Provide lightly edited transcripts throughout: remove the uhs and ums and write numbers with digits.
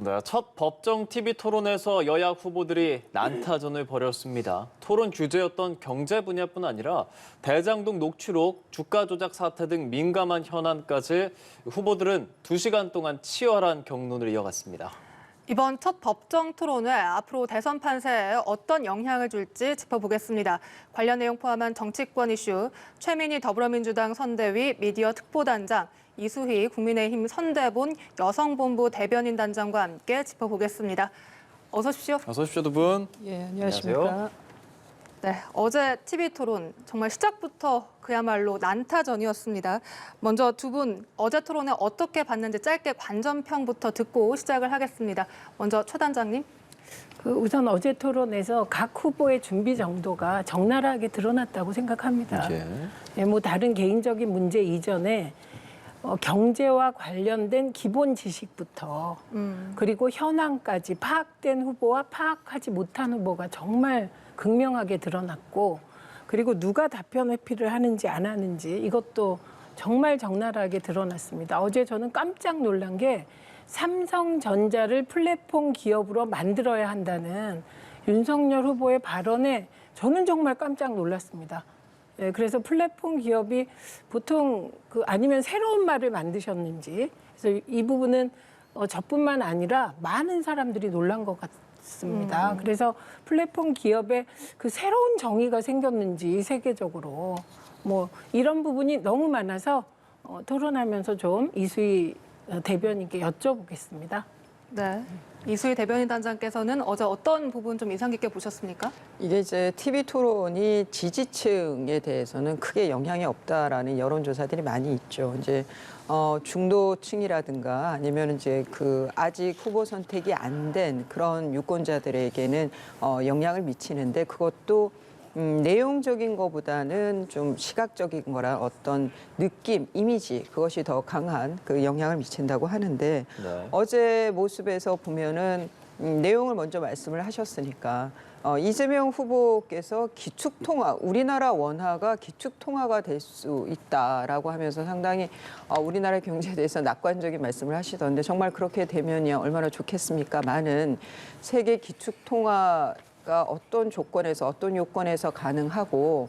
네, 첫 법정 TV 토론에서 여야 후보들이 난타전을 벌였습니다. 토론 주제였던 경제 분야뿐 아니라 대장동 녹취록, 주가 조작 사태 등 민감한 현안까지 후보들은 2시간 동안 치열한 격론을 이어갔습니다. 이번 첫 법정 토론회 앞으로 대선 판세에 어떤 영향을 줄지 짚어보겠습니다. 관련 내용 포함한 정치권 이슈, 최민희 더불어민주당 선대위 미디어 특보단장, 이수희 국민의힘 선대본 여성본부 대변인 단장과 함께 짚어보겠습니다. 어서 오십시오. 어서 오십시오, 두 분. 예, 안녕하십니까. 네, 어제 TV 토론 정말 시작부터 그야말로 난타전이었습니다. 먼저 두 분 어제 토론에 어떻게 봤는지 짧게 관전평부터 듣고 시작을 하겠습니다. 먼저 최 단장님. 우선 어제 토론에서 각 후보의 준비 정도가 적나라하게 드러났다고 생각합니다. 예, 뭐 다른 개인적인 문제 이전에 경제와 관련된 기본 지식부터 그리고 현황까지 파악된 후보와 파악하지 못한 후보가 정말 극명하게 드러났고, 그리고 누가 답변 회피를 하는지 안 하는지 이것도 정말 적나라하게 드러났습니다. 어제 저는 깜짝 놀란 게 삼성전자를 플랫폼 기업으로 만들어야 한다는 윤석열 후보의 발언에 저는 정말 깜짝 놀랐습니다. 네, 그래서 플랫폼 기업이 보통 아니면 새로운 말을 만드셨는지, 그래서 이 부분은 저뿐만 아니라 많은 사람들이 놀란 것 같습니다. 그래서 플랫폼 기업에 새로운 정의가 생겼는지 세계적으로 뭐 이런 부분이 너무 많아서 토론하면서 좀 이수희 대변인께 여쭤보겠습니다. 네, 이수희 대변인 단장께서는 어제 어떤 부분 좀 인상 깊게 보셨습니까? 이게 이제 TV 토론이 지지층에 대해서는 크게 영향이 없다라는 여론조사들이 많이 있죠. 이제 중도층이라든가 아니면 이제 아직 후보 선택이 안 된 그런 유권자들에게는 영향을 미치는데, 그것도 내용적인 것보다는 좀 시각적인 거라 어떤 느낌, 이미지, 그것이 더 강한 영향을 미친다고 하는데, 네. 어제 모습에서 보면은 내용을 먼저 말씀을 하셨으니까 이재명 후보께서 기축통화, 우리나라 원화가 기축통화가 될 수 있다라고 하면서 상당히 우리나라 경제에 대해서 낙관적인 말씀을 하시던데, 정말 그렇게 되면요 얼마나 좋겠습니까? 많은 세계 기축통화가 어떤 조건에서 어떤 요건에서 가능하고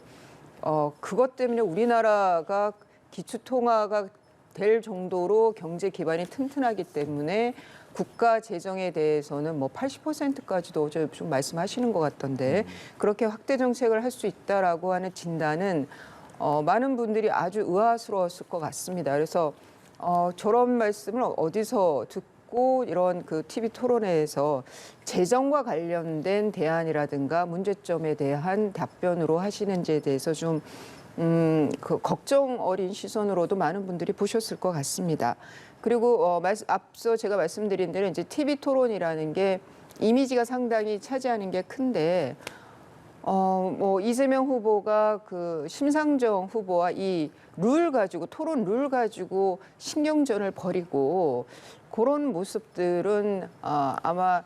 그것 때문에 우리나라가 기축통화가 될 정도로 경제 기반이 튼튼하기 때문에 국가 재정에 대해서는 뭐 80%까지도 좀 말씀하시는 것 같던데, 그렇게 확대 정책을 할 수 있다라고 하는 진단은 많은 분들이 아주 의아스러웠을 것 같습니다. 그래서 저런 말씀을 어디서 듣고 이런 TV 토론회에서 재정과 관련된 대안이라든가 문제점에 대한 답변으로 하시는지에 대해서 좀 걱정 어린 시선으로도 많은 분들이 보셨을 것 같습니다. 그리고 앞서 제가 말씀드린 대로 이제 TV 토론이라는 게 이미지가 상당히 차지하는 게 큰데, 뭐 이재명 후보가 심상정 후보와 이 룰 가지고, 토론 룰 가지고 신경전을 벌이고 그런 모습들은 아마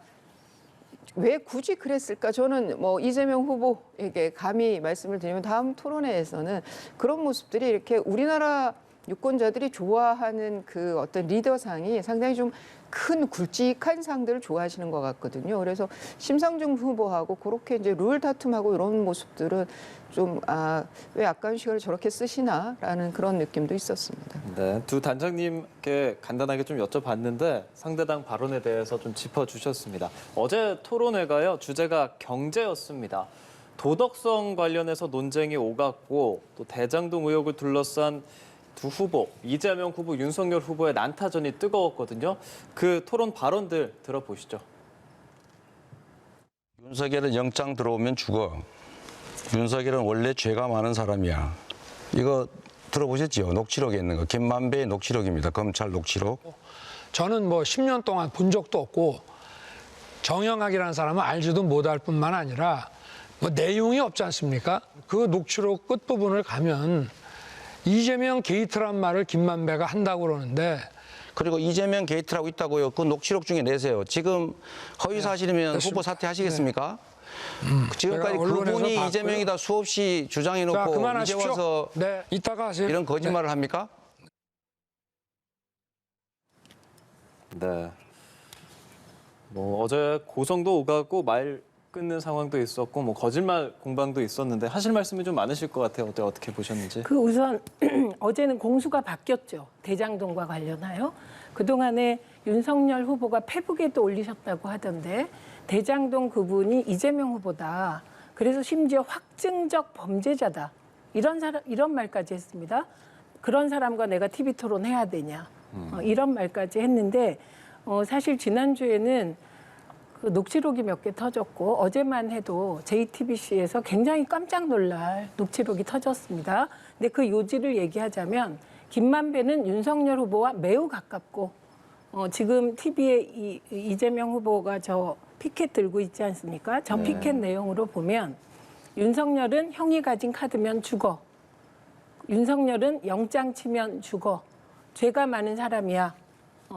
왜 굳이 그랬을까? 저는 뭐 이재명 후보에게 감히 말씀을 드리면 다음 토론회에서는 그런 모습들이 이렇게 우리나라 유권자들이 좋아하는 어떤 리더상이 상당히 좀 큰 굵직한 상들을 좋아하시는 것 같거든요. 그래서 심상정 후보하고 그렇게 이제 룰 다툼하고 이런 모습들은 좀 왜 아까운 시간을 저렇게 쓰시나라는 그런 느낌도 있었습니다. 네, 두 단장님께 간단하게 좀 여쭤봤는데 상대당 발언에 대해서 좀 짚어주셨습니다. 어제 토론회가요, 주제가 경제였습니다. 도덕성 관련해서 논쟁이 오갔고, 또 대장동 의혹을 둘러싼 두 후보, 이재명 후보, 윤석열 후보의 난타전이 뜨거웠거든요. 그 토론 발언들 들어보시죠. 윤석열은 영장 들어오면 죽어. 윤석열은 원래 죄가 많은 사람이야. 이거 들어보셨죠? 녹취록에 있는 거. 김만배의 녹취록입니다. 검찰 녹취록. 저는 뭐 10년 동안 본 적도 없고 정영학이라는 사람은 알지도 못할 뿐만 아니라 뭐 내용이 없지 않습니까? 그 녹취록 끝부분을 가면 이재명 게이트란 말을 김만배가 한다고 그러는데, 그리고 이재명 게이트라고 있다고요. 그 녹취록 중에 내세요. 지금 허위 사실이면 네, 후보 사퇴하시겠습니까? 지금까지 그분이 봤고요. 이재명이다 수없이 자, 주장해놓고 이제 그만하십시오. 와서 네, 이따가 하세요. 이런 거짓말을 합니까? 네. 뭐 어제 고성도 오가고 말 끊는 상황도 있었고 뭐 거짓말 공방도 있었는데 하실 말씀이 좀 많으실 것 같아요. 어떻게 보셨는지. 그 우선 어제는 공수가 바뀌었죠. 대장동과 관련하여. 그동안에 윤석열 후보가 페북에도 올리셨다고 하던데 대장동 그분이 이재명 후보다. 그래서 심지어 확증적 범죄자다. 이런 말까지 했습니다. 그런 사람과 내가 TV 토론해야 되냐. 이런 말까지 했는데 사실 지난주에는 그 녹취록이 몇 개 터졌고 어제만 해도 JTBC에서 굉장히 깜짝 놀랄 녹취록이 터졌습니다. 근데 그 요지를 얘기하자면 김만배는 윤석열 후보와 매우 가깝고 지금 TV에 이재명 후보가 저 피켓 들고 있지 않습니까? 저 피켓 내용으로 보면 윤석열은 형이 가진 카드면 죽어. 윤석열은 영장 치면 죽어. 죄가 많은 사람이야.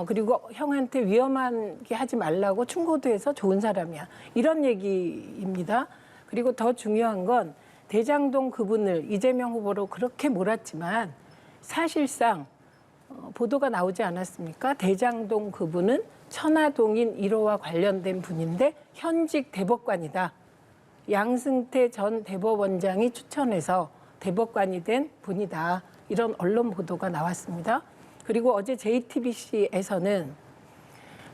그리고 형한테 위험하게 하지 말라고 충고도 해서 좋은 사람이야. 이런 얘기입니다. 그리고 더 중요한 건 대장동 그분을 이재명 후보로 그렇게 몰았지만 사실상 보도가 나오지 않았습니까? 대장동 그분은 천화동인 1호와 관련된 분인데 현직 대법관이다. 양승태 전 대법원장이 추천해서 대법관이 된 분이다. 이런 언론 보도가 나왔습니다. 그리고 어제 JTBC에서는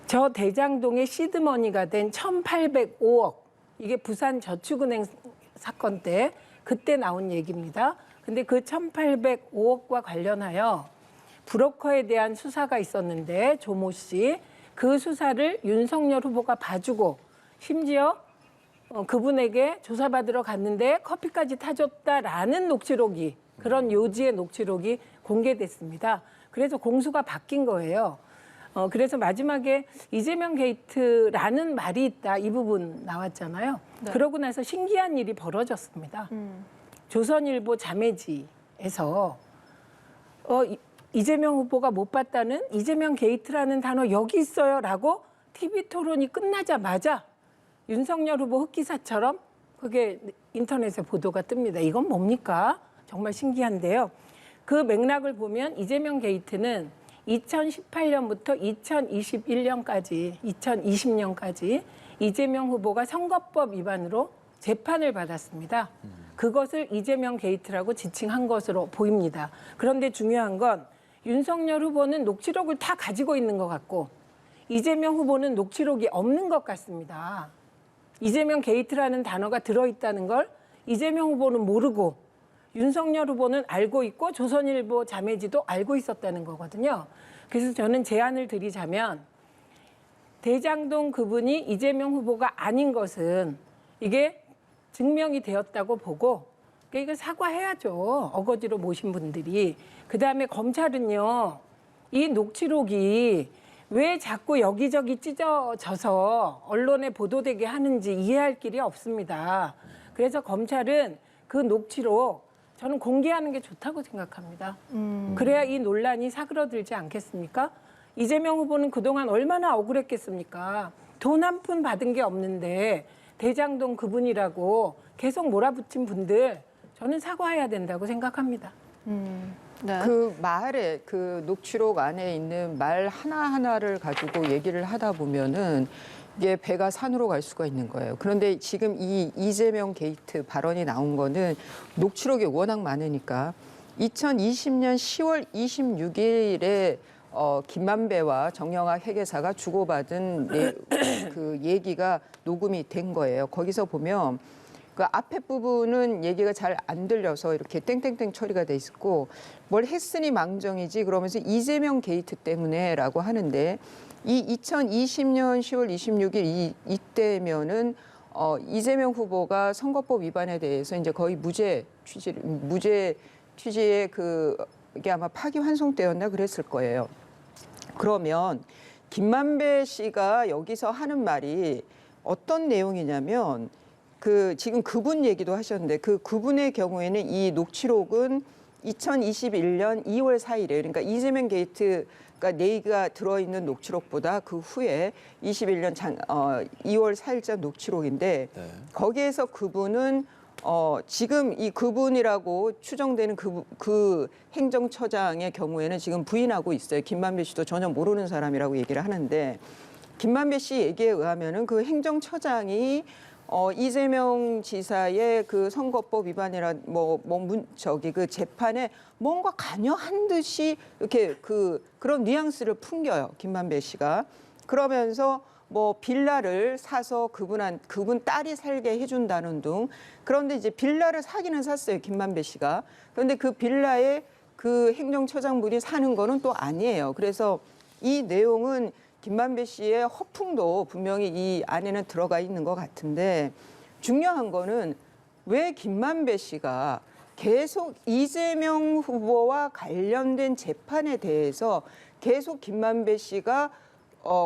저 대장동의 시드머니가 된 1,805억, 이게 부산저축은행 사건 때 그때 나온 얘기입니다. 근데 그 1,805억과 관련하여 브로커에 대한 수사가 있었는데 조모 씨, 그 수사를 윤석열 후보가 봐주고 심지어 그분에게 조사받으러 갔는데 커피까지 타줬다라는 녹취록이, 그런 요지의 녹취록이 공개됐습니다. 그래서 공수가 바뀐 거예요. 그래서 마지막에 이재명 게이트라는 말이 있다, 이 부분 나왔잖아요. 네. 그러고 나서 신기한 일이 벌어졌습니다. 조선일보 자매지에서 이재명 후보가 못 봤다는 이재명 게이트라는 단어 여기 있어요라고 TV 토론이 끝나자마자 윤석열 후보 흑기사처럼 그게 인터넷에 보도가 뜹니다. 이건 뭡니까? 정말 신기한데요. 그 맥락을 보면 이재명 게이트는 2018년부터 2020년까지 이재명 후보가 선거법 위반으로 재판을 받았습니다. 그것을 이재명 게이트라고 지칭한 것으로 보입니다. 그런데 중요한 건 윤석열 후보는 녹취록을 다 가지고 있는 것 같고 이재명 후보는 녹취록이 없는 것 같습니다. 이재명 게이트라는 단어가 들어있다는 걸 이재명 후보는 모르고 윤석열 후보는 알고 있고 조선일보 자매지도 알고 있었다는 거거든요. 그래서 저는 제안을 드리자면 대장동 그분이 이재명 후보가 아닌 것은 이게 증명이 되었다고 보고 이거 사과해야죠. 어거지로 모신 분들이. 그다음에 검찰은요. 이 녹취록이 왜 자꾸 여기저기 찢어져서 언론에 보도되게 하는지 이해할 길이 없습니다. 그래서 검찰은 그 녹취록 저는 공개하는 게 좋다고 생각합니다. 그래야 이 논란이 사그러들지 않겠습니까? 이재명 후보는 그동안 얼마나 억울했겠습니까? 돈 한 푼 받은 게 없는데 대장동 그분이라고 계속 몰아붙인 분들 저는 사과해야 된다고 생각합니다. 네. 그 말에 그 녹취록 안에 있는 말 하나하나를 가지고 얘기를 하다 보면은 이게 배가 산으로 갈 수가 있는 거예요. 그런데 지금 이 이재명 게이트 발언이 나온 거는 녹취록이 워낙 많으니까 2020년 10월 26일에 김만배와 정영학 회계사가 주고받은 그 얘기가 녹음이 된 거예요. 거기서 보면 그 앞에 부분은 얘기가 잘 안 들려서 이렇게 땡땡땡 처리가 돼 있고 뭘 했으니 망정이지 그러면서 이재명 게이트 때문에라고 하는데 이 2020년 10월 26일 이때면은 이재명 후보가 선거법 위반에 대해서 이제 거의 무죄 취지의 이게 아마 파기환송 때였나 그랬을 거예요. 그러면 김만배 씨가 여기서 하는 말이 어떤 내용이냐면 지금 그분 얘기도 하셨는데 그분의 경우에는 이 녹취록은 2021년 2월 4일에 그러니까 이재명 게이트가 내가 들어있는 녹취록보다 그 후에 21년 2월 4일자 녹취록인데 네. 거기에서 그분은 지금 이 그분이라고 추정되는 그 행정처장의 경우에는 지금 부인하고 있어요. 김만배 씨도 전혀 모르는 사람이라고 얘기를 하는데 김만배 씨 얘기에 의하면은 그 행정처장이 이재명 지사의 그 선거법 위반이라 그 재판에 뭔가 관여한 듯이 이렇게 그런 뉘앙스를 풍겨요. 김만배 씨가. 그러면서 뭐 빌라를 사서 그분 딸이 살게 해준다는 등. 그런데 이제 빌라를 사기는 샀어요. 김만배 씨가. 그런데 그 빌라에 그 행정처장분이 사는 거는 또 아니에요. 그래서 이 내용은 김만배 씨의 허풍도 분명히 이 안에는 들어가 있는 것 같은데 중요한 거는 왜 김만배 씨가 계속 이재명 후보와 관련된 재판에 대해서 계속 김만배 씨가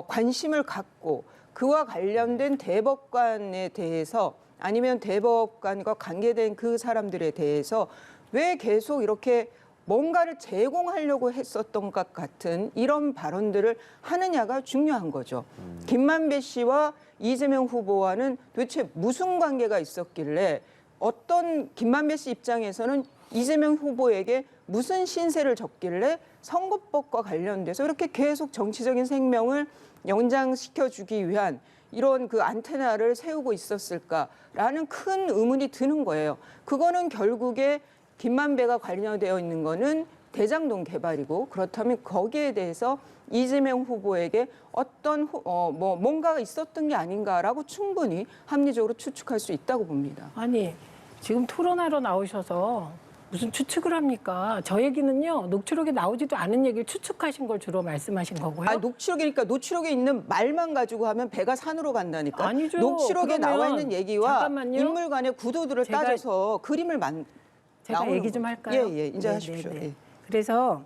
관심을 갖고 그와 관련된 대법관에 대해서 아니면 대법관과 관계된 그 사람들에 대해서 왜 계속 이렇게 뭔가를 제공하려고 했었던 것 같은 이런 발언들을 하느냐가 중요한 거죠. 김만배 씨와 이재명 후보와는 도대체 무슨 관계가 있었길래 어떤 김만배 씨 입장에서는 이재명 후보에게 무슨 신세를 졌길래 선거법과 관련돼서 이렇게 계속 정치적인 생명을 연장시켜주기 위한 이런 그 안테나를 세우고 있었을까라는 큰 의문이 드는 거예요. 그거는 결국에 김만배가 관련되어 있는 거는 대장동 개발이고 그렇다면 거기에 대해서 이재명 후보에게 어떤 뭔가가 있었던 게 아닌가라고 충분히 합리적으로 추측할 수 있다고 봅니다. 아니, 지금 토론하러 나오셔서 무슨 추측을 합니까? 저 얘기는요, 녹취록에 나오지도 않은 얘기를 추측하신 걸 주로 말씀하신 거고요. 아니, 녹취록이니까 녹취록에 있는 말만 가지고 하면 배가 산으로 간다니까. 아니죠. 녹취록에 그러면 나와 있는 얘기와 잠깐만요. 인물 간의 구도들을 제가- 따져서 그림을 제가 나오는 얘기 좀 거죠. 할까요? 예, 이제 네, 하십시오. 네, 네. 예. 그래서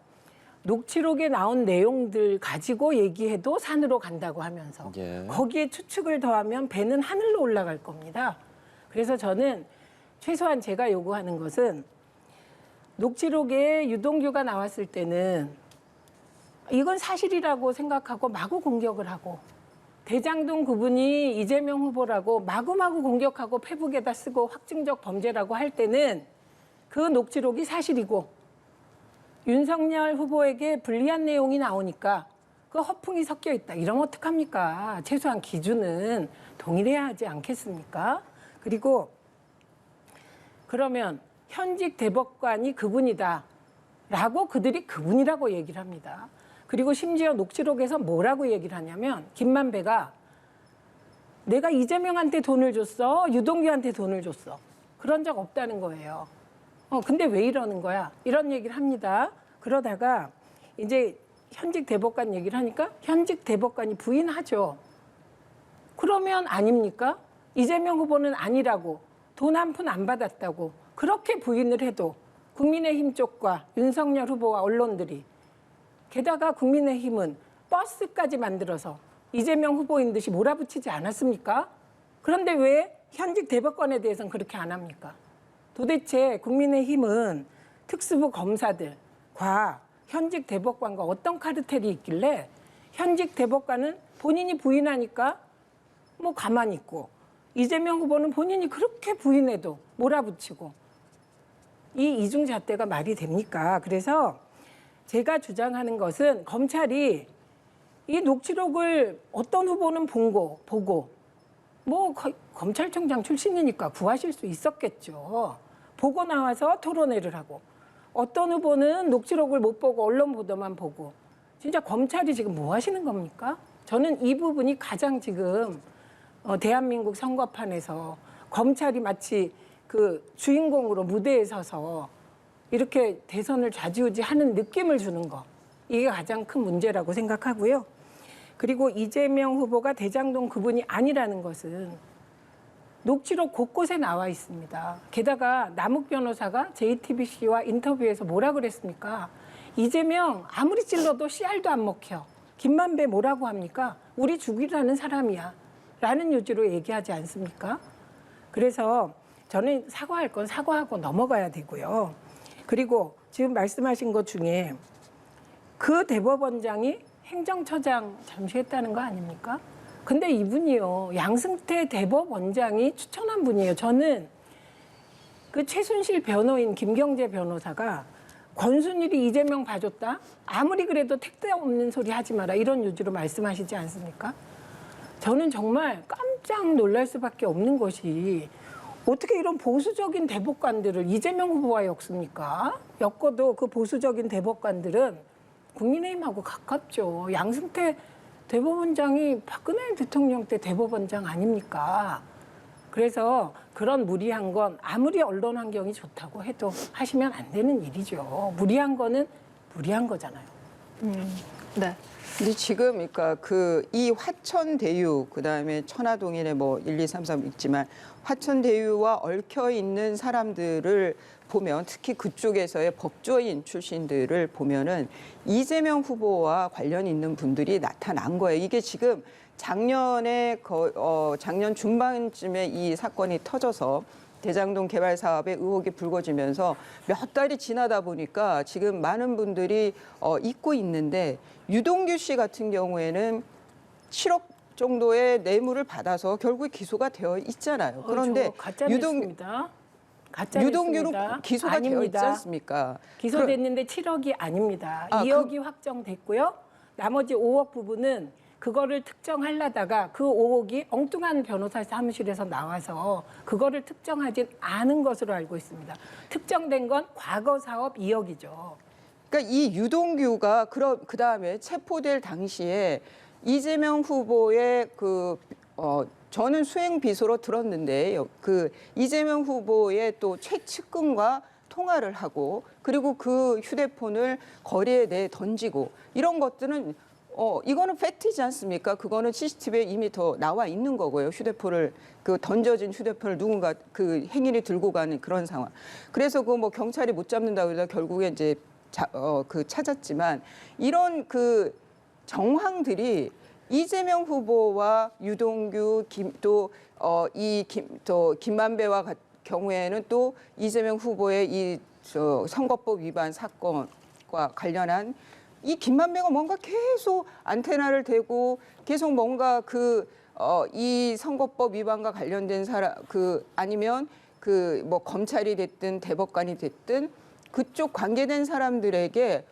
녹취록에 나온 내용들 가지고 얘기해도 산으로 간다고 하면서 예. 거기에 추측을 더하면 배는 하늘로 올라갈 겁니다. 그래서 저는 최소한 제가 요구하는 것은 녹취록에 유동규가 나왔을 때는 이건 사실이라고 생각하고 마구 공격을 하고 대장동 그분이 이재명 후보라고 마구마구 공격하고 페북에다 쓰고 확증적 범죄라고 할 때는 그 녹취록이 사실이고 윤석열 후보에게 불리한 내용이 나오니까 그 허풍이 섞여 있다. 이러면 어떡합니까? 최소한 기준은 동일해야 하지 않겠습니까? 그리고 그러면 현직 대법관이 그분이다 라고 그들이 그분이라고 얘기를 합니다. 그리고 심지어 녹취록에서 뭐라고 얘기를 하냐면 김만배가 내가 이재명한테 돈을 줬어, 유동규한테 돈을 줬어. 그런 적 없다는 거예요. 근데 왜 이러는 거야? 이런 얘기를 합니다. 그러다가 이제 현직 대법관 얘기를 하니까 현직 대법관이 부인하죠. 그러면 아닙니까? 이재명 후보는 아니라고 돈 한 푼 안 받았다고 그렇게 부인을 해도 국민의힘 쪽과 윤석열 후보와 언론들이 게다가 국민의힘은 버스까지 만들어서 이재명 후보인 듯이 몰아붙이지 않았습니까? 그런데 왜 현직 대법관에 대해서는 그렇게 안 합니까? 도대체 국민의힘은 특수부 검사들과 현직 대법관과 어떤 카르텔이 있길래 현직 대법관은 본인이 부인하니까 뭐 가만히 있고 이재명 후보는 본인이 그렇게 부인해도 몰아붙이고 이 이중잣대가 말이 됩니까? 그래서 제가 주장하는 것은 검찰이 이 녹취록을 어떤 후보는 보고 뭐 검찰총장 출신이니까 구하실 수 있었겠죠. 보고 나와서 토론회를 하고 어떤 후보는 녹취록을 못 보고 언론 보도만 보고 진짜 검찰이 지금 뭐 하시는 겁니까? 저는 이 부분이 가장 지금 대한민국 선거판에서 검찰이 마치 그 주인공으로 무대에 서서 이렇게 대선을 좌지우지하는 느낌을 주는 거 이게 가장 큰 문제라고 생각하고요. 그리고 이재명 후보가 대장동 그분이 아니라는 것은 녹취록 곳곳에 나와 있습니다. 게다가 남욱 변호사가 JTBC와 인터뷰에서 뭐라 그랬습니까? 이재명 아무리 찔러도 씨알도 안 먹혀. 김만배 뭐라고 합니까? 우리 죽이라는 사람이야. 라는 요지로 얘기하지 않습니까? 그래서 저는 사과할 건 사과하고 넘어가야 되고요. 그리고 지금 말씀하신 것 중에 그 대법원장이 행정처장 잠시했다는 거 아닙니까? 근데 이분이요, 양승태 대법원장이 추천한 분이에요. 저는 그 최순실 변호인 김경재 변호사가 권순일이 이재명 봐줬다? 아무리 그래도 택도 없는 소리 하지 마라. 이런 요지로 말씀하시지 않습니까? 저는 정말 깜짝 놀랄 수밖에 없는 것이 어떻게 이런 보수적인 대법관들을 이재명 후보와 엮습니까? 엮어도 그 보수적인 대법관들은 국민의힘하고 가깝죠. 양승태 대법원장이 박근혜 대통령 때 대법원장 아닙니까? 그래서 그런 무리한 건 아무리 언론 환경이 좋다고 해도 하시면 안 되는 일이죠. 무리한 거는 무리한 거잖아요. 네. 근데 지금 그러니까 이 화천대유 그다음에 천화동인에 뭐 1, 2, 3, 4 있지만 화천대유와 얽혀 있는 사람들을 보면 특히 그쪽에서의 법조인 출신들을 보면은 이재명 후보와 관련 있는 분들이 나타난 거예요. 이게 지금 작년 중반쯤에 이 사건이 터져서 대장동 개발 사업에 의혹이 불거지면서 몇 달이 지나다 보니까 지금 많은 분들이 잊고 있는데 유동규 씨 같은 경우에는 7억 정도의 뇌물을 받아서 결국 기소가 되어 있잖아요. 그런데 가짜 뉴스입니다. 가짜 유동규는 뉴스입니다. 기소가 되어 있지 않습니까? 기소됐는데 7억이 아닙니다. 아, 2억이 확정됐고요. 나머지 5억 부분은 그거를 특정하려다가 그 5억이 엉뚱한 변호사 사무실에서 나와서 그거를 특정하진 않은 것으로 알고 있습니다. 특정된 건 과거 사업 2억이죠. 그러니까 이 유동규가 그다음에 체포될 당시에 이재명 후보의 저는 수행 비서로 들었는데 그 이재명 후보의 또 최측근과 통화를 하고 그리고 그 휴대폰을 거리에 내 던지고 이런 것들은 이거는 팩트이지 않습니까? 그거는 CCTV에 이미 더 나와 있는 거고요. 휴대폰을 던져진 휴대폰을 누군가 그 행인이 들고 가는 그런 상황. 그래서 뭐 경찰이 못 잡는다고 그러다 결국에 이제 찾았지만 이런 그 정황들이 이재명 후보와 유동규 김만배와 경우에는 또 이재명 후보의 이 선거법 위반 사건과 관련한 이 김만배가 뭔가 계속 안테나를 대고 계속 뭔가 이 선거법 위반과 관련된 아니면 뭐 검찰이 됐든 대법관이 됐든 그쪽 관계된 사람들에게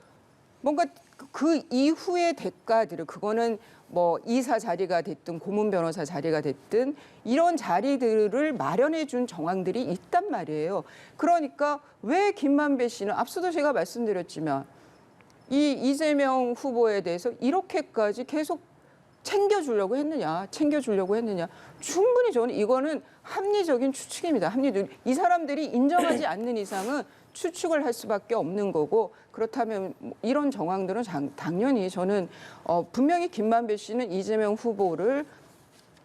뭔가 그 이후의 대가들을 그거는 뭐 이사 자리가 됐든 고문 변호사 자리가 됐든 이런 자리들을 마련해 준 정황들이 있단 말이에요. 그러니까 왜 김만배 씨는 앞서도 제가 말씀드렸지만 이 이재명 후보에 대해서 이렇게까지 계속 챙겨주려고 했느냐. 충분히 저는 이거는 합리적인 추측입니다. 이 사람들이 인정하지 않는 이상은 추측을 할 수밖에 없는 거고 그렇다면 이런 정황들은 당연히 저는 분명히 김만배 씨는 이재명 후보를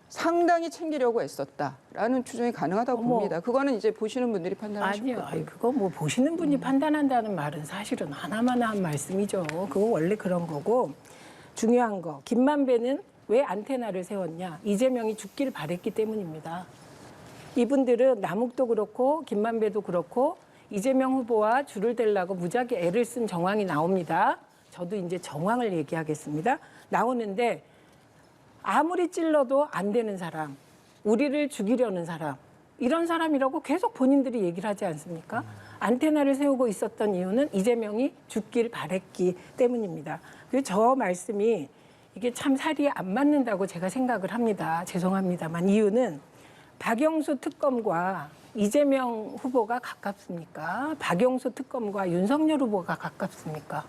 상당히 챙기려고 애썼다라는 추정이 가능하다고 봅니다. 그거는 이제 보시는 분들이 판단하실 거예요. 아니요. 그거 뭐 보시는 분이 판단한다는 말은 사실은 하나마나한 말씀이죠. 그거 원래 그런 거고 중요한 거 김만배는 왜 안테나를 세웠냐. 이재명이 죽길 바랬기 때문입니다. 이분들은 남욱도 그렇고 김만배도 그렇고 이재명 후보와 줄을 댈라고 무지하게 애를 쓴 정황이 나옵니다. 저도 이제 정황을 얘기하겠습니다. 나오는데 아무리 찔러도 안 되는 사람, 우리를 죽이려는 사람, 이런 사람이라고 계속 본인들이 얘기를 하지 않습니까? 안테나를 세우고 있었던 이유는 이재명이 죽길 바랬기 때문입니다. 그래서 저 말씀이 이게 참 살이 안 맞는다고 제가 생각을 합니다. 죄송합니다만 이유는 박영수 특검과 이재명 후보가 가깝습니까? 박영수 특검과 윤석열 후보가 가깝습니까?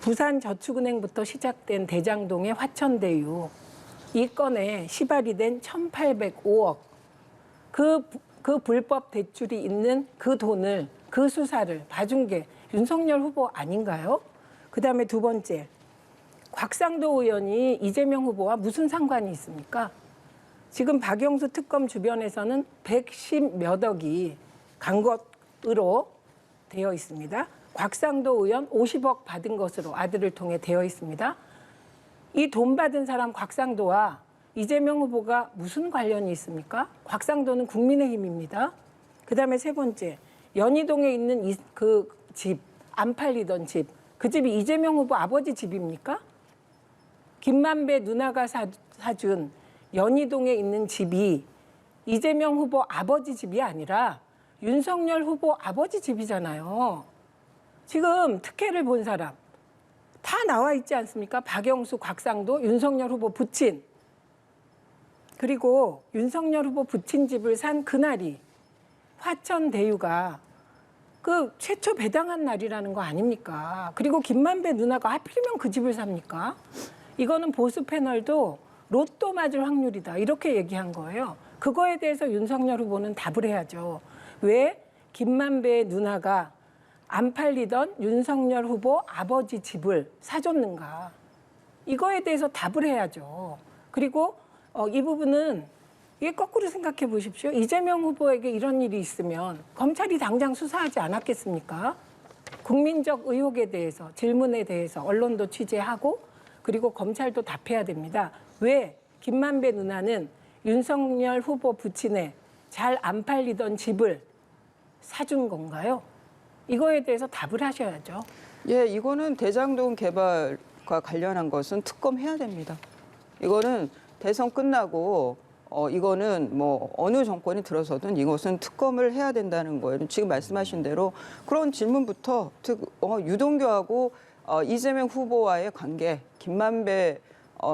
부산저축은행부터 시작된 대장동의 화천대유 이 건에 시발이 된 1,805억 그 불법 대출이 있는 그 돈을 그 수사를 봐준 게 윤석열 후보 아닌가요? 그다음에 두 번째 곽상도 의원이 이재명 후보와 무슨 상관이 있습니까? 지금 박영수 특검 주변에서는 110몇 억이 간 것으로 되어 있습니다. 곽상도 의원 50억 받은 것으로 아들을 통해 되어 있습니다. 이 돈 받은 사람 곽상도와 이재명 후보가 무슨 관련이 있습니까? 곽상도는 국민의힘입니다. 그다음에 세 번째, 연희동에 있는 그 집, 안 팔리던 집, 그 집이 이재명 후보 아버지 집입니까? 김만배 누나가 사준 연희동에 있는 집이 이재명 후보 아버지 집이 아니라 윤석열 후보 아버지 집이잖아요. 지금 특혜를 본 사람 다 나와 있지 않습니까? 박영수, 곽상도, 윤석열 후보 부친 그리고 윤석열 후보 부친 집을 산 그날이 화천 대유가 그 최초 배당한 날이라는 거 아닙니까? 그리고 김만배 누나가 하필이면 그 집을 삽니까? 이거는 보수 패널도 로또 맞을 확률이다 이렇게 얘기한 거예요. 그거에 대해서 윤석열 후보는 답을 해야죠. 왜 김만배 누나가 안 팔리던 윤석열 후보 아버지 집을 사줬는가? 이거에 대해서 답을 해야죠. 그리고 이 부분은 이게 거꾸로 생각해 보십시오. 이재명 후보에게 이런 일이 있으면 검찰이 당장 수사하지 않았겠습니까? 국민적 의혹에 대해서, 질문에 대해서 언론도 취재하고 그리고 검찰도 답해야 됩니다. 왜 김만배 누나는 윤석열 후보 부친의 잘 안 팔리던 집을 사준 건가요? 이거에 대해서 답을 하셔야죠. 예, 이거는 대장동 개발과 관련한 것은 특검해야 됩니다. 이거는 대선 끝나고 이거는 뭐 어느 정권이 들어서든 이것은 특검을 해야 된다는 거예요. 지금 말씀하신 대로 그런 질문부터 유동규하고 이재명 후보와의 관계, 김만배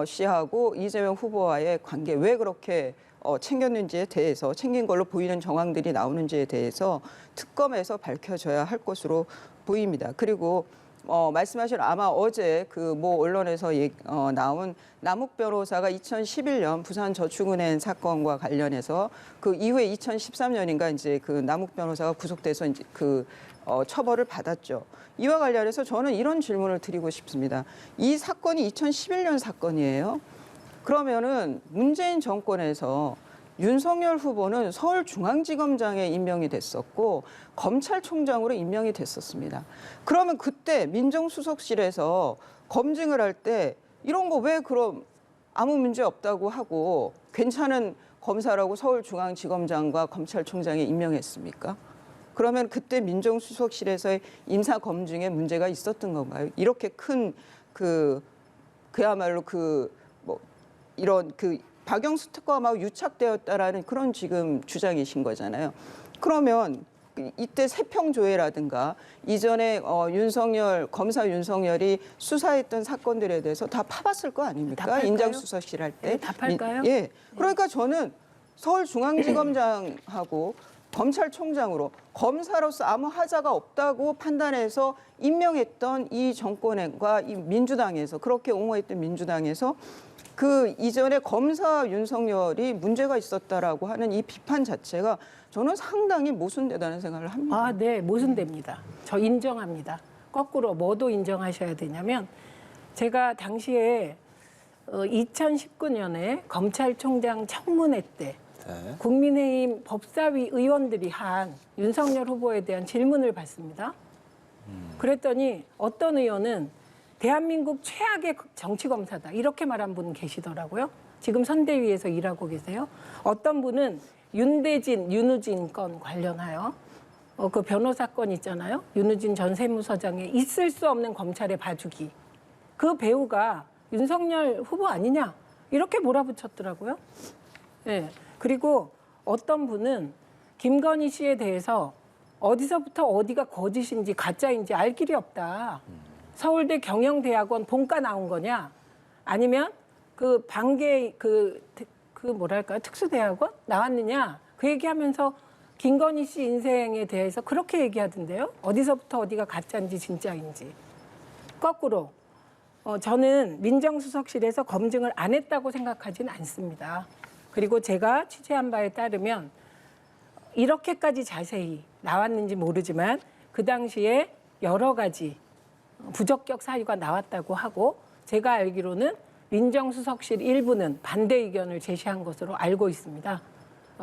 씨하고 이재명 후보와의 관계 왜 그렇게 챙겼는지에 대해서 챙긴 걸로 보이는 정황들이 나오는지에 대해서 특검에서 밝혀져야 할 것으로 보입니다. 그리고 말씀하신 아마 어제 그 모 언론에서 나온 남욱 변호사가 2011년 부산저축은행 사건과 관련해서 그 이후에 2013년인가 이제 그 남욱 변호사가 구속돼서 이제 그 처벌을 받았죠. 이와 관련해서 저는 이런 질문을 드리고 싶습니다. 이 사건이 2011년 사건이에요. 그러면은 문재인 정권에서 윤석열 후보는 서울중앙지검장에 임명이 됐었고 검찰총장으로 임명이 됐었습니다. 그러면 그때 민정수석실에서 검증을 할 때 이런 거 왜 그럼 아무 문제 없다고 하고 괜찮은 검사라고 서울중앙지검장과 검찰총장에 임명했습니까? 그러면 그때 민정수석실에서의 인사 검증에 문제가 있었던 건가요? 이렇게 큰 그야말로 이런 박영수 특검하고 유착되었다라는 그런 지금 주장이신 거잖아요. 그러면 이때 세평조회라든가 이전에 검사 윤석열이 수사했던 사건들에 대해서 다 파봤을 거 아닙니까? 인정수석실 할 때. 네, 답할까요? 예. 그러니까 저는 서울중앙지검장하고 검찰총장으로 검사로서 아무 하자가 없다고 판단해서 임명했던 이 정권과 이 민주당에서 그렇게 옹호했던 민주당에서 그 이전에 검사 윤석열이 문제가 있었다라고 하는 이 비판 자체가 저는 상당히 모순되다는 생각을 합니다. 아, 네, 모순됩니다. 저 인정합니다. 거꾸로 뭐도 인정하셔야 되냐면 제가 당시에 2019년에 검찰총장 청문회 때 네. 국민의힘 법사위 의원들이 한 윤석열 후보에 대한 질문을 받습니다. 그랬더니 어떤 의원은 대한민국 최악의 정치검사다 이렇게 말한 분 계시더라고요. 지금 선대위에서 일하고 계세요. 어떤 분은 윤대진, 윤우진 건 관련하여 그 변호사 건 있잖아요. 윤우진 전 세무서장의 있을 수 없는 검찰의 봐주기. 그 배우가 윤석열 후보 아니냐 이렇게 몰아붙였더라고요. 네. 그리고 어떤 분은 김건희 씨에 대해서 어디서부터 어디가 거짓인지 가짜인지 알 길이 없다. 서울대 경영대학원 본과 나온 거냐? 아니면 그 방계 뭐랄까요? 특수대학원 나왔느냐? 그 얘기하면서 김건희 씨 인생에 대해서 그렇게 얘기하던데요. 어디서부터 어디가 가짜인지 진짜인지. 거꾸로 저는 민정수석실에서 검증을 안 했다고 생각하지는 않습니다. 그리고 제가 취재한 바에 따르면 이렇게까지 자세히 나왔는지 모르지만 그 당시에 여러 가지 부적격 사유가 나왔다고 하고 제가 알기로는 민정수석실 일부는 반대 의견을 제시한 것으로 알고 있습니다.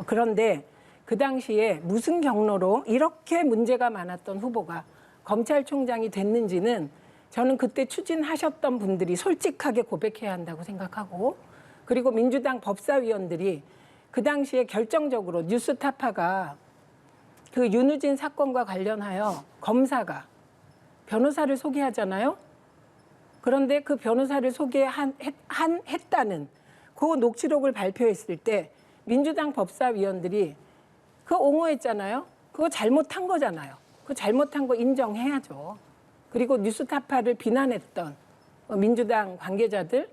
그런데 그 당시에 무슨 경로로 이렇게 문제가 많았던 후보가 검찰총장이 됐는지는 저는 그때 추진하셨던 분들이 솔직하게 고백해야 한다고 생각하고 그리고 민주당 법사위원들이 그 당시에 결정적으로 뉴스타파가 그 윤우진 사건과 관련하여 검사가 변호사를 소개하잖아요. 그런데 그 변호사를 소개했다는 그 녹취록을 발표했을 때 민주당 법사위원들이 그거 옹호했잖아요. 그거 잘못한 거잖아요. 그 잘못한 거 인정해야죠. 그리고 뉴스타파를 비난했던 민주당 관계자들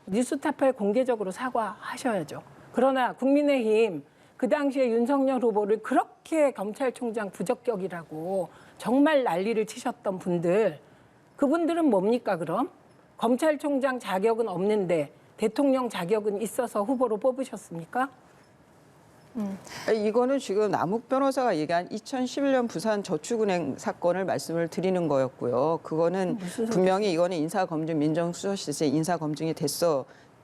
뉴스타파에 공개적으로 사과하셔야죠. 그러나 국민의힘 그 당시에 윤석열 후보를 그렇게 검찰총장 부적격이라고 정말 난리를 치셨던 분들, 그분들은 뭡니까 그럼? 검찰총장 자격은 없는데 대통령 자격은 있어서 후보로 뽑으셨습니까? 이거는 지금 남욱 변호사가 얘기한 2011년 부산 저축은행 사건을 말씀을 드리는 거였고요. 그거는 분명히 이거는 인사검증 민정수석실에서 인사검증이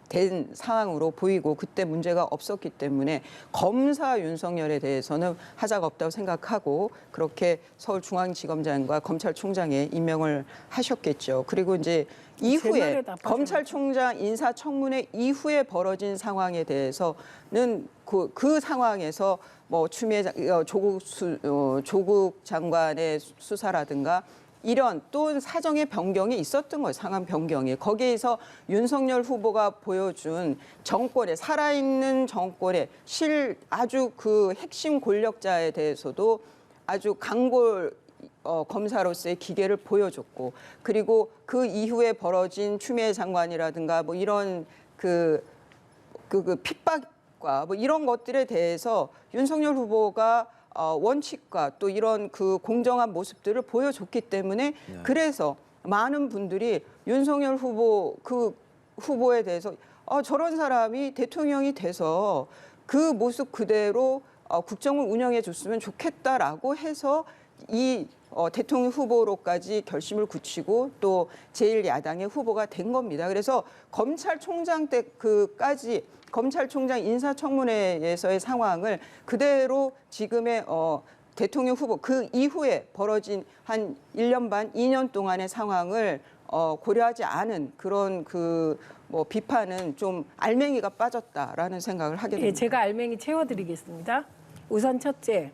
된 상황으로 보이고 그때 문제가 없었기 때문에 검사 윤석열에 대해서는 하자가 없다고 생각하고 그렇게 서울중앙지검장과 검찰총장에 임명을 하셨겠죠. 그리고 이제 이후에 검찰총장 인사청문회 이후에 벌어진 상황에 대해서는 그 상황에서 뭐 추미애 조국 장관의 수사라든가 이런 또 사정의 변경이 있었던 거예요. 상황 변경이. 거기에서 윤석열 후보가 보여준 정권의 살아있는 정권의 아주 그 핵심 권력자에 대해서도 아주 강골 검사로서의 기계를 보여줬고 그리고 그 이후에 벌어진 추미애 장관이라든가 뭐 이런 그 핍박과 뭐 이런 것들에 대해서 윤석열 후보가 원칙과 또 이런 그 공정한 모습들을 보여줬기 때문에 그래서 많은 분들이 윤석열 후보에 대해서 저런 사람이 대통령이 돼서 그 모습 그대로 국정을 운영해 줬으면 좋겠다라고 해서 이 대통령 후보로까지 결심을 굳히고 또 제1야당의 후보가 된 겁니다. 그래서 검찰총장 때까지 검찰총장 인사청문회에서의 상황을 그대로 지금의 대통령 후보 그 이후에 벌어진 한 1년 반, 2년 동안의 상황을 고려하지 않은 그런 뭐 비판은 좀 알맹이가 빠졌다라는 생각을 하게 됩니다. 예, 제가 알맹이 채워드리겠습니다. 우선 첫째,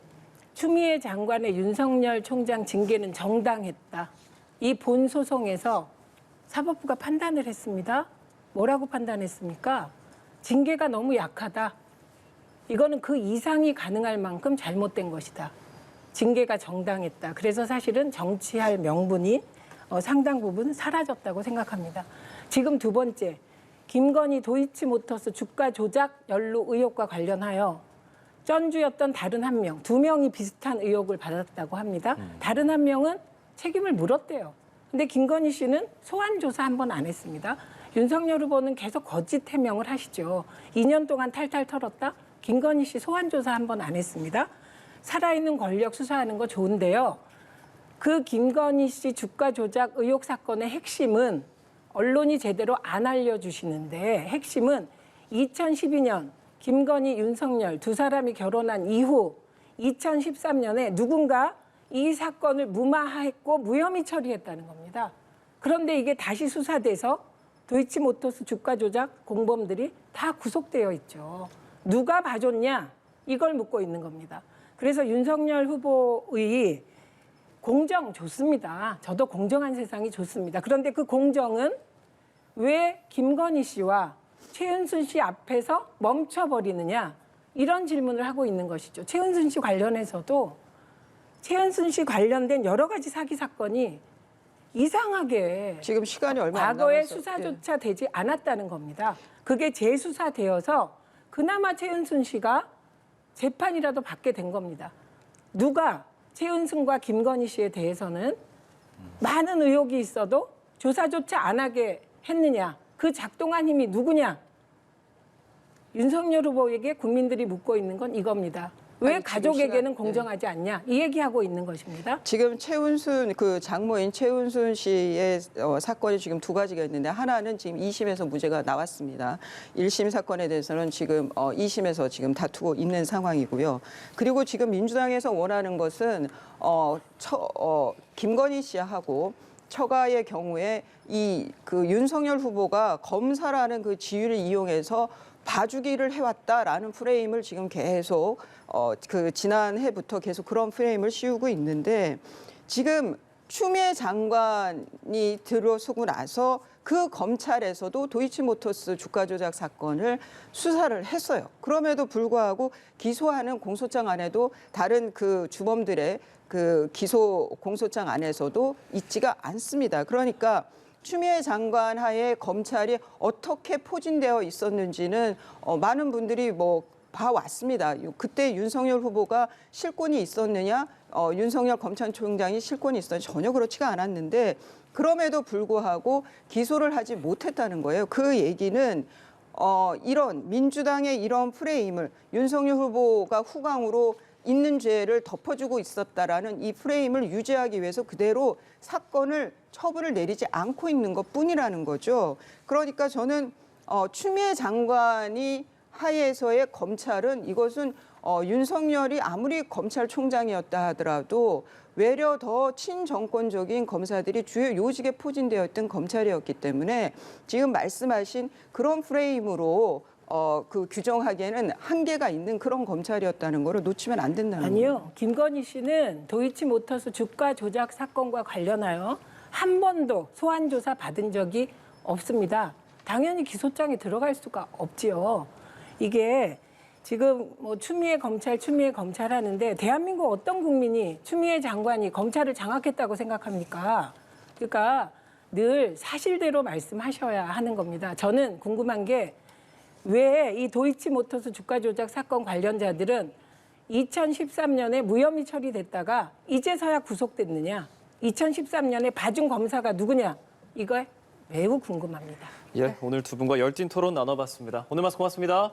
추미애 장관의 윤석열 총장 징계는 정당했다. 이 본 소송에서 사법부가 판단을 했습니다. 뭐라고 판단했습니까? 징계가 너무 약하다. 이거는 그 이상이 가능할 만큼 잘못된 것이다. 징계가 정당했다. 그래서 사실은 정치할 명분이 상당 부분 사라졌다고 생각합니다. 지금 두 번째, 김건희 도이치모터스 주가 조작 연루 의혹과 관련하여 전주였던 다른 한 명, 두 명이 비슷한 의혹을 받았다고 합니다. 다른 한 명은 책임을 물었대요. 근데 김건희 씨는 소환 조사 한 번 안 했습니다. 윤석열 후보는 계속 거짓 해명을 하시죠. 2년 동안 탈탈 털었다? 김건희 씨 소환 조사 한 번 안 했습니다. 살아있는 권력 수사하는 거 좋은데요. 그 김건희 씨 주가 조작 의혹 사건의 핵심은 언론이 제대로 안 알려주시는데 핵심은 2012년 김건희, 윤석열 두 사람이 결혼한 이후 2013년에 누군가 이 사건을 무마했고 무혐의 처리했다는 겁니다. 그런데 이게 다시 수사돼서 도이치모터스 주가 조작 공범들이 다 구속되어 있죠. 누가 봐줬냐? 이걸 묻고 있는 겁니다. 그래서 윤석열 후보의 공정 좋습니다. 저도 공정한 세상이 좋습니다. 그런데 그 공정은 왜 김건희 씨와 최은순 씨 앞에서 멈춰버리느냐? 이런 질문을 하고 있는 것이죠. 최은순 씨 관련해서도 최은순 씨 관련된 여러 가지 사기 사건이 이상하게 지금 시간이 얼마 안 남아서 과거에 수사조차 되지 않았다는 겁니다. 그게 재수사되어서 그나마 최은순 씨가 재판이라도 받게 된 겁니다. 누가 최은순과 김건희 씨에 대해서는 많은 의혹이 있어도 조사조차 안 하게 했느냐? 그 작동한 힘이 누구냐? 윤석열 후보에게 국민들이 묻고 있는 건 이겁니다. 왜 가족에게는 공정하지 않냐? 이 얘기하고 있는 것입니다. 지금 최은순 그 장모인 최은순 씨의 사건이 지금 두 가지가 있는데 하나는 지금 2심에서 무죄가 나왔습니다. 1심 사건에 대해서는 지금 2심에서 지금 다투고 있는 상황이고요. 그리고 지금 민주당에서 원하는 것은 김건희 씨하고 처가의 경우에 그 윤석열 후보가 검사라는 그 지위를 이용해서 봐주기를 해왔다라는 프레임을 지금 계속 그 지난해부터 계속 그런 프레임을 씌우고 있는데 지금 추미애 장관이 들어서고 나서 그 검찰에서도 도이치모터스 주가 조작 사건을 수사를 했어요. 그럼에도 불구하고 기소하는 공소장 안에도 다른 그 주범들의 그 기소 공소장 안에서도 있지가 않습니다. 그러니까 추미애 장관 하에 검찰이 어떻게 포진되어 있었는지는 많은 분들이 뭐 봐왔습니다. 그때 윤석열 후보가 실권이 있었느냐, 윤석열 검찰총장이 실권이 있었느냐 전혀 그렇지가 않았는데 그럼에도 불구하고 기소를 하지 못했다는 거예요. 그 얘기는 이런 민주당의 이런 프레임을 윤석열 후보가 후광으로 있는 죄를 덮어주고 있었다라는 이 프레임을 유지하기 위해서 그대로 사건을 처분을 내리지 않고 있는 것뿐이라는 거죠. 그러니까 저는 추미애 장관이 하에서의 검찰은 이것은 윤석열이 아무리 검찰총장이었다 하더라도 외려 더 친정권적인 검사들이 주요 요직에 포진되어 있던 검찰이었기 때문에 지금 말씀하신 그런 프레임으로 그 규정하기에는 한계가 있는 그런 검찰이었다는 거를 놓치면 안 된다는 거예요. 아니요. 김건희 씨는 도이치모터스 주가 조작 사건과 관련하여 한 번도 소환 조사 받은 적이 없습니다. 당연히 기소장에 들어갈 수가 없지요. 이게 지금 뭐 추미애 검찰 하는데 대한민국 어떤 국민이 추미애 장관이 검찰을 장악했다고 생각합니까? 그러니까 늘 사실대로 말씀하셔야 하는 겁니다. 저는 궁금한 게 왜 이 도이치모터스 주가 조작 사건 관련자들은 2013년에 무혐의 처리됐다가 이제서야 구속됐느냐? 2013년에 봐준 검사가 누구냐? 이거 매우 궁금합니다. 예, 오늘 두 분과 열띤 토론 나눠봤습니다. 오늘 말씀 고맙습니다.